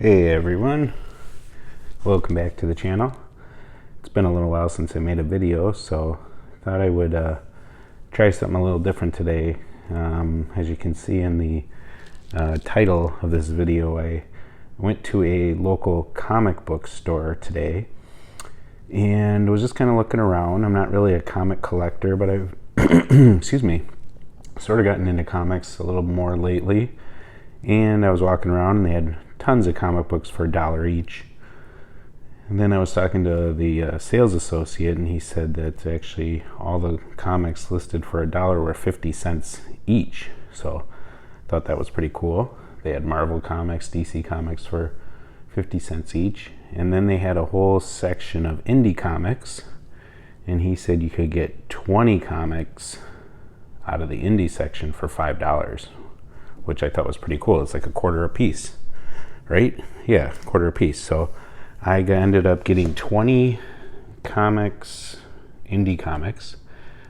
Hey everyone, welcome back to the channel. It's been a little while since I made a video, so I thought I would try something a little different today. As you can see in the title of this video, I went to a local comic book store today and was just kind of looking around. I'm not really a comic collector, but I've excuse me, sort of gotten into comics a little more lately. And I was walking around and they had tons of comic books for $1 each. And then I was talking to the sales associate, and he said that actually all the comics listed for $1 were 50 cents each. So I thought that was pretty cool. They had Marvel comics, DC comics for 50 cents each. And then they had a whole section of indie comics. And he said you could get 20 comics out of the indie section for $5, which I thought was pretty cool. It's like a quarter a piece, right? Yeah, quarter a piece. So I ended up getting 20 comics, indie comics.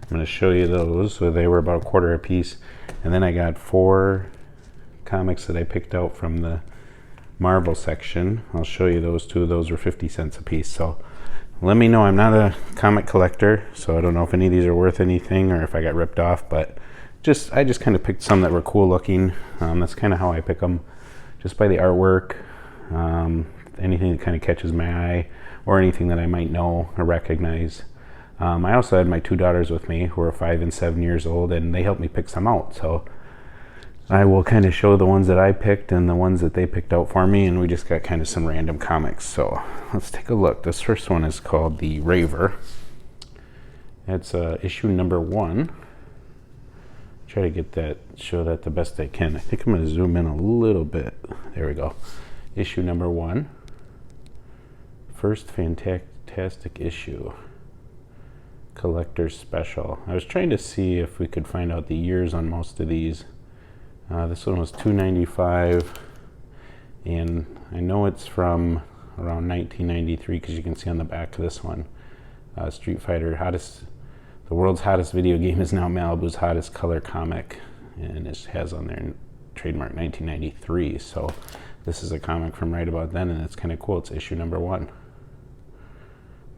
I'm going to show you those. So they were about a quarter a piece. And then I got 4 comics that I picked out from the Marvel section. I'll show you those 2. Those were 50 cents a piece. So let me know. I'm not a comic collector, so I don't know if any of these are worth anything or if I got ripped off, but I just kind of picked some that were cool looking. That's kind of how I pick them, just by the artwork, anything that kind of catches my eye, or anything that I might know or recognize. I also had my 2 daughters with me who are 5 and 7 years old, and they helped me pick some out. So I will kind of show the ones that I picked and the ones that they picked out for me, and we just got kind of some random comics. So let's take a look. This first one is called The Raver. It's issue number 1. Try to get that, show that the best I can. I think I'm going to zoom in a little bit. There we go. Issue number 1. First fantastic issue. Collector's special. I was trying to see if we could find out the years on most of these. This one was $2.95, and I know it's from around 1993 because you can see on the back of this one, Street Fighter, the world's hottest video game is now Malibu's hottest color comic, and it has on there trademark 1993. So this is a comic from right about then, and it's kind of cool. It's issue number 1,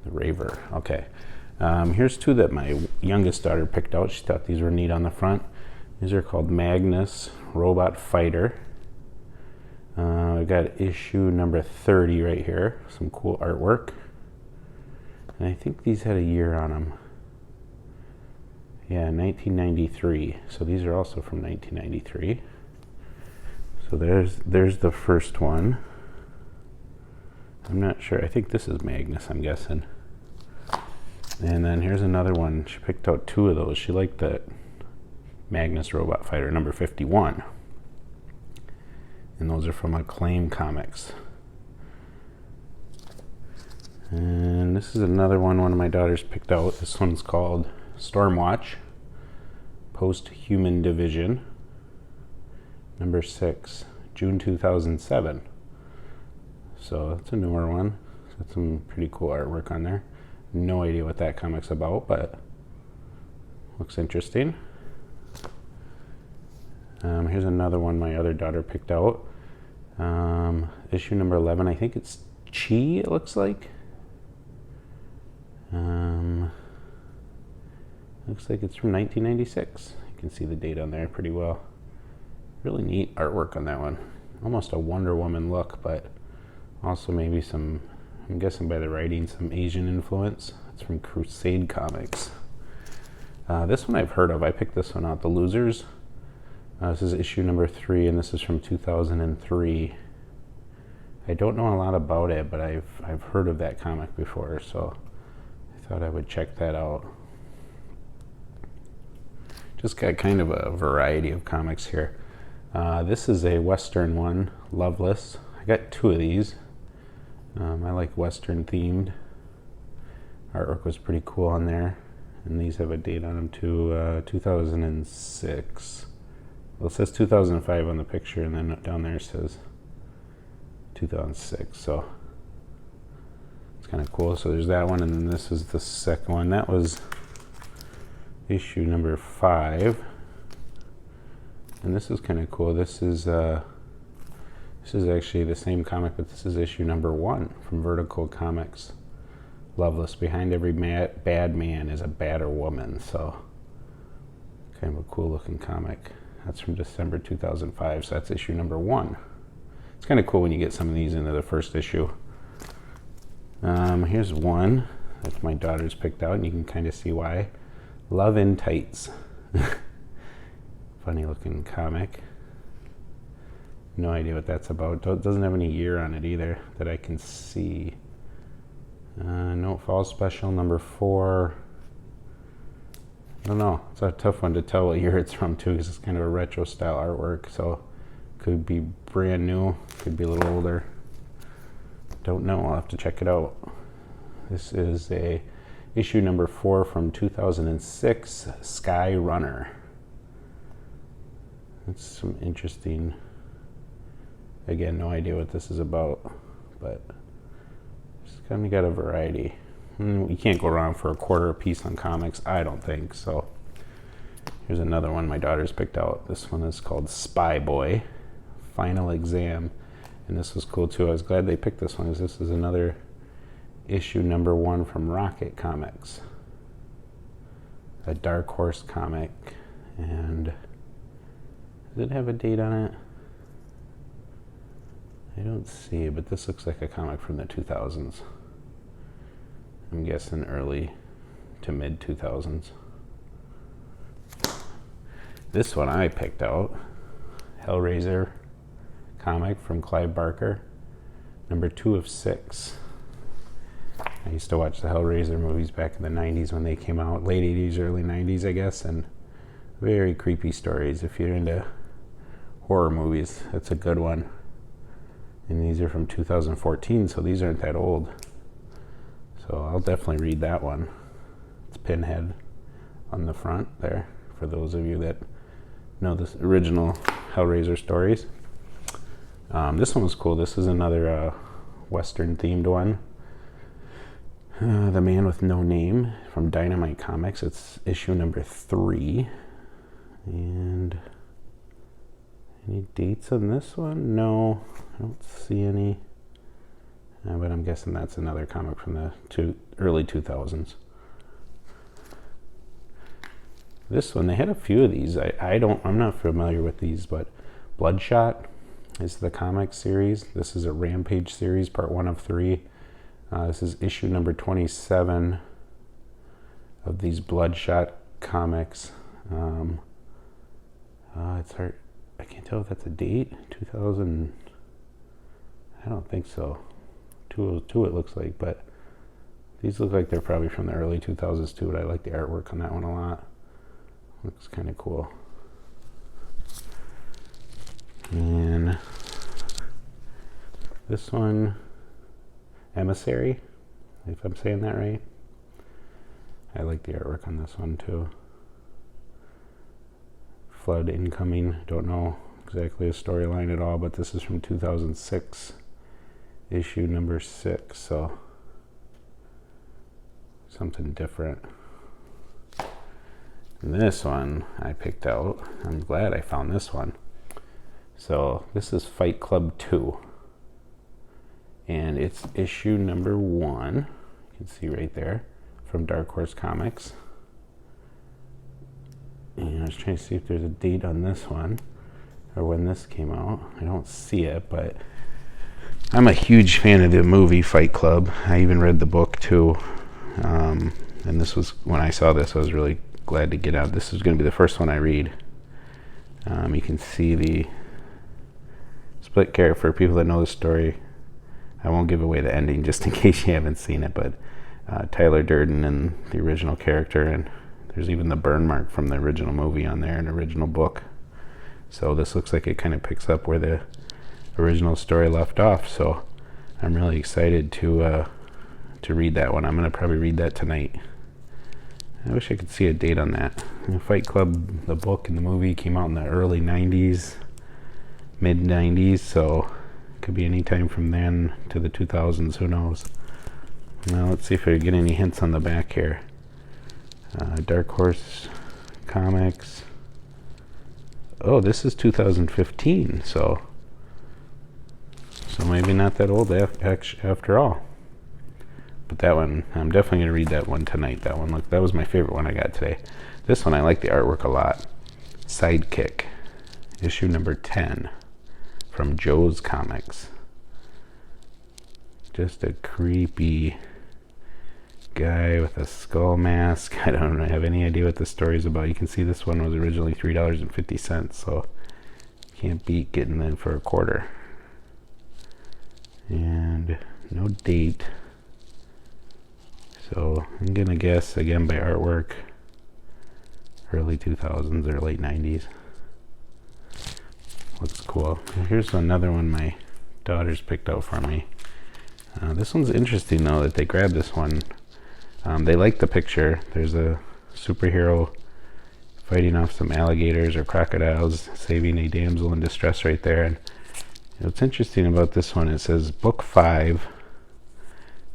The Raver. Okay, here's 2 that my youngest daughter picked out. She thought these were neat on the front. These are called Magnus Robot Fighter. We've got issue number 30 right here. Some cool artwork. And I think these had a year on them. Yeah, 1993. So these are also from 1993. So there's the first one. I'm not sure. I think this is Magnus, I'm guessing. And then here's another one. She picked out 2 of those. She liked that Magnus Robot Fighter, number 51. And those are from Acclaim Comics. And this is another one of my daughters picked out. This one's called Stormwatch, Post-Human Division, number 6, June 2007. So that's a newer one. Got some pretty cool artwork on there. No idea what that comic's about, but looks interesting. Here's another one my other daughter picked out. Issue number 11. I think it's Chi, it looks like. Looks like it's from 1996. You can see the date on there pretty well. Really neat artwork on that one. Almost a Wonder Woman look, but also maybe some, I'm guessing by the writing, some Asian influence. It's from Crusade Comics. This one I've heard of. I picked this one out, The Losers. This is issue number 3, and this is from 2003. I don't know a lot about it, but I've heard of that comic before, so I thought I would check that out. Just got kind of a variety of comics here. This is a Western one, Loveless. I got 2 of these. I like Western themed. Artwork was pretty cool on there, and these have a date on them too, 2006. Well, it says 2005 on the picture, and then down there it says 2006, so it's kind of cool. So there's that one, and then this is the second one. That was issue number 5, and this is kind of cool. This is This is actually the same comic, but this is issue number 1 from Vertigo Comics. Loveless. Behind every bad man is a badder woman. So, kind of a cool looking comic. That's from December 2005, so that's issue number 1. It's kind of cool when you get some of these into the first issue. Here's one that my daughter's picked out, and you can kind of see why. Love in Tights. Funny looking comic. No idea what that's about. Doesn't have any year on it either that I can see. No, fall special number 4. I don't know. It's a tough one to tell what year it's from too, because it's kind of a retro style artwork. So could be brand new, could be a little older. Don't know. I'll have to check it out. This is a issue number 4 from 2006, Sky Runner. That's some interesting. Again, no idea what this is about, but it's kind of got a variety. You can't go wrong for a quarter a piece on comics, I don't think. So here's another one my daughter's picked out. This one is called Spy Boy, Final Exam. And this was cool too. I was glad they picked this one, because this is another issue number 1 from Rocket Comics. A Dark Horse comic. And does it have a date on it? I don't see it, but this looks like a comic from the 2000s. I'm guessing early to mid 2000s. This one I picked out, Hellraiser comic from Clive Barker, number 2 of 6. I used to watch the Hellraiser movies back in the 90s when they came out, late 80s, early 90s, I guess, and very creepy stories. If you're into horror movies, that's a good one. And these are from 2014, so these aren't that old. So I'll definitely read that one. It's Pinhead on the front there, for those of you that know the original Hellraiser stories. This one was cool. This is another Western themed one. The Man with No Name from Dynamite Comics. It's issue number 3. And any dates on this one? No, I don't see any. But I'm guessing that's another comic from the early 2000s. This one, they had a few of these. I'm not familiar with these, but Bloodshot is the comic series. This is a Rampage series, part 1 of 3. This is issue number 27 of these Bloodshot comics. It's hard. I can't tell if that's a date. 2000. I don't think so. 202 it looks like, but these look like they're probably from the early 2000s too. But I like the artwork on that one a lot. Looks kind of cool. And this one, Emissary, if I'm saying that right. I like the artwork on this one too. Flood incoming. Don't know exactly a storyline at all, but this is from 2006, issue number 6. So something different. And this one I picked out. I'm glad I found this one. So this is Fight Club 2. And it's issue number 1. You can see right there from Dark Horse Comics. And I was trying to see if there's a date on this one or when this came out. I don't see it, but I'm a huge fan of the movie Fight Club. I even read the book too. And this was, when I saw this, I was really glad to get out. This is going to be the first one I read. You can see the split character. For people that know the story, I won't give away the ending just in case you haven't seen it, but Tyler Durden and the original character, and there's even the burn mark from the original movie on there, an original book. So this looks like it kind of picks up where the original story left off. So I'm really excited to read that one. I'm going to probably read that tonight. I wish I could see a date on that. Fight Club, the book and the movie, came out in the early 90s, mid 90s, so it could be any time from then to the 2000s, who knows. Now let's see if I get any hints on the back here. Dark Horse Comics. Oh, this is 2015, so So maybe not that old after all. But that one, I'm definitely going to read that one tonight. That was my favorite one I got today. This one, I like the artwork a lot. Sidekick, issue number 10 from Joe's Comics. Just a creepy guy with a skull mask. I don't have any idea what the story is about. You can see this one was originally $3.50, so can't beat getting them for a quarter. And no date. So I'm going to guess, again, by artwork, early 2000s or late 90s. Looks cool. Here's another one my daughters picked out for me. This one's interesting, though, that they grabbed this one. They like the picture. There's a superhero fighting off some alligators or crocodiles, saving a damsel in distress right there. And what's interesting about this one, it says Book 5,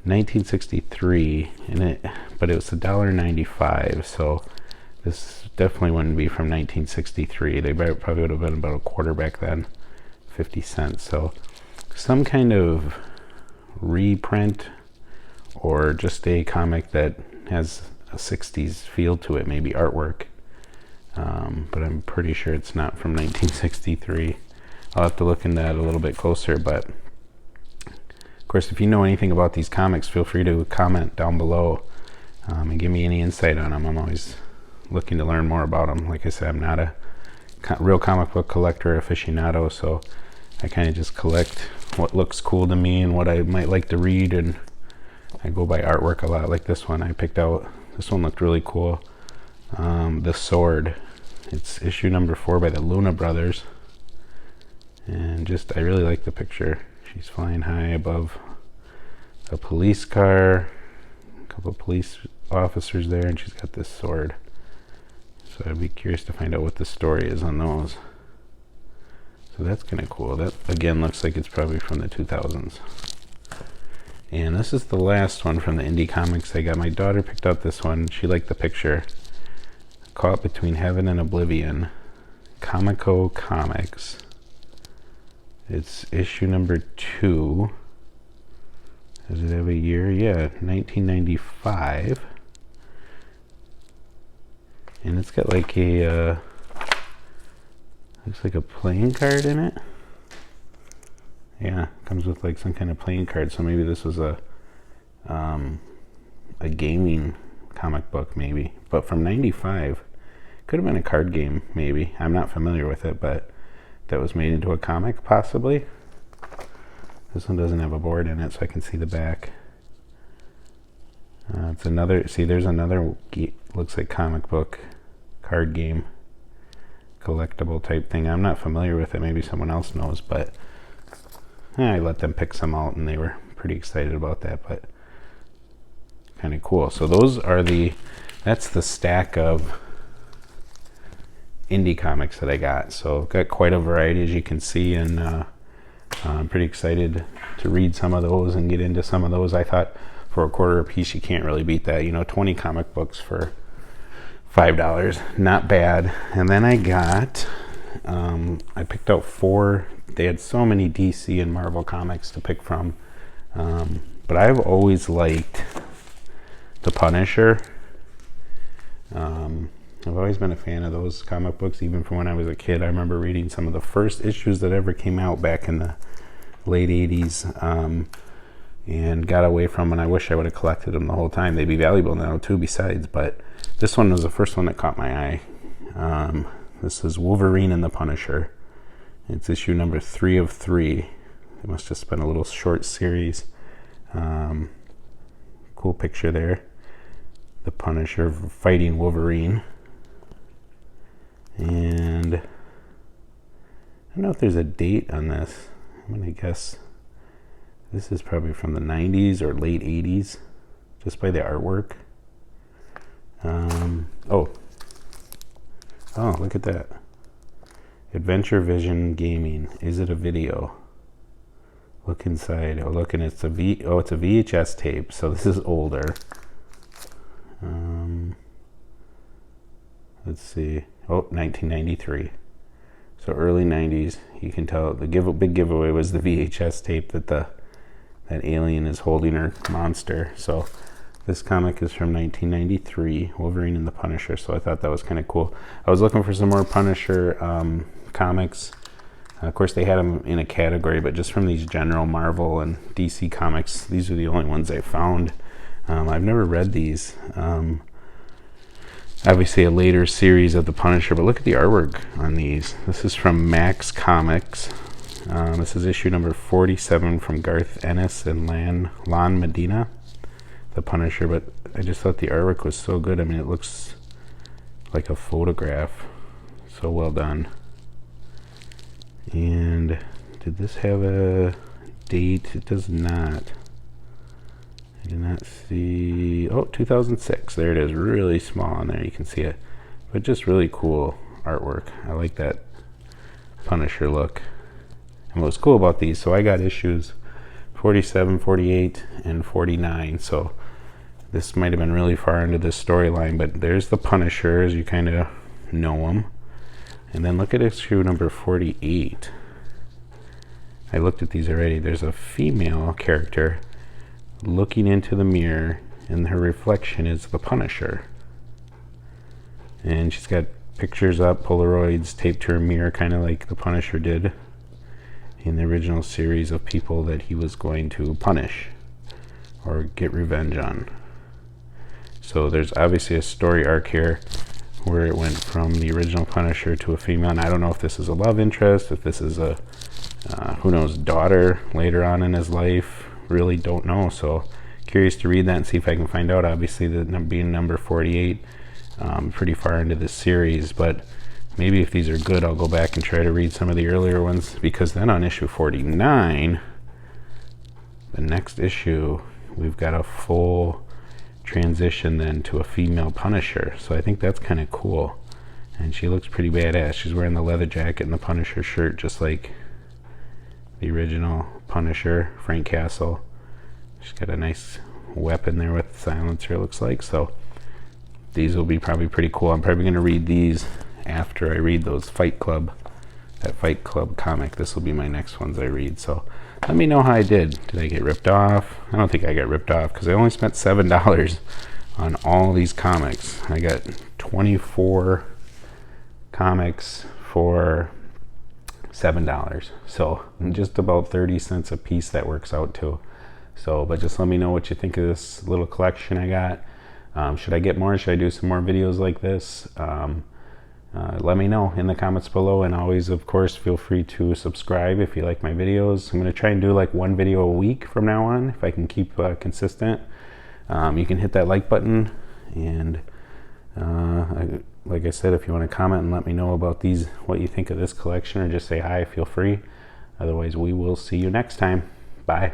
1963, but it was $1.95, so this definitely wouldn't be from 1963. They probably would have been about a quarter back then, 50 cents. So some kind of reprint or just a comic that has a 60s feel to it, maybe artwork. But I'm pretty sure it's not from 1963. I'll have to look into that a little bit closer, but of course, if you know anything about these comics, feel free to comment down below and give me any insight on them. I'm always looking to learn more about them. Like I said, I'm not a real comic book collector aficionado, so I kind of just collect what looks cool to me and what I might like to read, and I go by artwork a lot. Like this one I picked out. This one looked really cool. The Sword. It's issue number 4 by the Luna Brothers. And just, I really like the picture. She's flying high above a police car, a couple of police officers there, and she's got this sword. So I'd be curious to find out what the story is on those. So that's kind of cool. That, again, looks like it's probably from the 2000s. And this is the last one from the indie comics I got. My daughter picked out this one. She liked the picture. Caught Between Heaven and Oblivion. Comico Comics. It's issue number 2. Does it have a year? Yeah, 1995. And it's got like a, looks like a playing card in it. Yeah, comes with like some kind of playing card. So maybe this was a gaming comic book, maybe. But from 95, could have been a card game, maybe. I'm not familiar with it, but that was made into a comic, possibly. This one doesn't have a board in it, so I can see the back. It's another, see, there's another, looks like comic book, card game, collectible type thing. I'm not familiar with it. Maybe someone else knows, but I let them pick some out, and they were pretty excited about that, but kind of cool. So those are that's the stack of indie comics that I got. So I've got quite a variety, as you can see, and I'm pretty excited to read some of those and get into some of those. I thought for a quarter a piece, you can't really beat that. 20 comic books for $5, not bad. And then I got, I picked out 4. They had so many DC and Marvel comics to pick from, but I've always liked The Punisher. I've always been a fan of those comic books, even from when I was a kid. I remember reading some of the first issues that ever came out back in the late 80s, and got away from them, and I wish I would have collected them the whole time. They'd be valuable now too, besides, but this one was the first one that caught my eye. This is Wolverine and the Punisher. It's issue number 3 of 3. It must have just been a little short series. Cool picture there. The Punisher fighting Wolverine. And I don't know if there's a date on this. I'm going to guess this is probably from the 90s or late 80s, just by the artwork. Oh, look at that. Adventure Vision Gaming. Is it a video? Look inside. Oh, look, and it's a VHS tape, so this is older. Let's see. Oh, 1993. So early 90s, you can tell the big giveaway was the VHS tape that that alien is holding, her monster. So this comic is from 1993, Wolverine and the Punisher. So I thought that was kind of cool. I was looking for some more Punisher comics. Of course, they had them in a category, but just from these general Marvel and DC comics, these are the only ones I found. I've never read these. Obviously a later series of the Punisher, but look at the artwork on these. This is from Max Comics. This is issue number 47 from Garth Ennis and Lon Medina, the Punisher. But I just thought the artwork was so good. I mean, it looks like a photograph. So well done. And did this have a date? It does not. I do not see. Oh, 2006. There it is. Really small on there. You can see it. But just really cool artwork. I like that Punisher look. And what's cool about these, so I got issues 47, 48, and 49. So this might have been really far into this storyline, but there's the Punisher as you kind of know him. And then look at issue number 48. I looked at these already. There's a female character looking into the mirror, and her reflection is the Punisher. And she's got pictures up, Polaroids taped to her mirror, kind of like the Punisher did in the original series of people that he was going to punish or get revenge on. So there's obviously a story arc here where it went from the original Punisher to a female, and I don't know if this is a love interest, if this is a who knows, daughter later on in his life. Really don't know. So curious to read that and see if I can find out. Obviously, being number 48, pretty far into this series, but maybe if these are good, I'll go back and try to read some of the earlier ones, because then on issue 49, the next issue, we've got a full transition then to a female Punisher. So I think that's kind of cool. And she looks pretty badass. She's wearing the leather jacket and the Punisher shirt, just like the original Punisher, Frank Castle. She's got a nice weapon there with the silencer, it looks like. So these will be probably pretty cool. I'm probably going to read these after I read that Fight Club comic. This will be my next ones I read. So let me know how I did. Did I get ripped off? I don't think I got ripped off, because I only spent $7 on all these comics. I got 24 comics for $7. So just about 30 cents a piece that works out to. So, but just let me know what you think of this little collection I got. Should I get more? Should I do some more videos like this? Let me know in the comments below, and always, of course, feel free to subscribe if you like my videos. I'm going to try and do like one video a week from now on, if I can keep consistent. You can hit that like button, and like I said, if you want to comment and let me know about these, what you think of this collection, or just say hi, feel free. Otherwise, we will see you next time. Bye.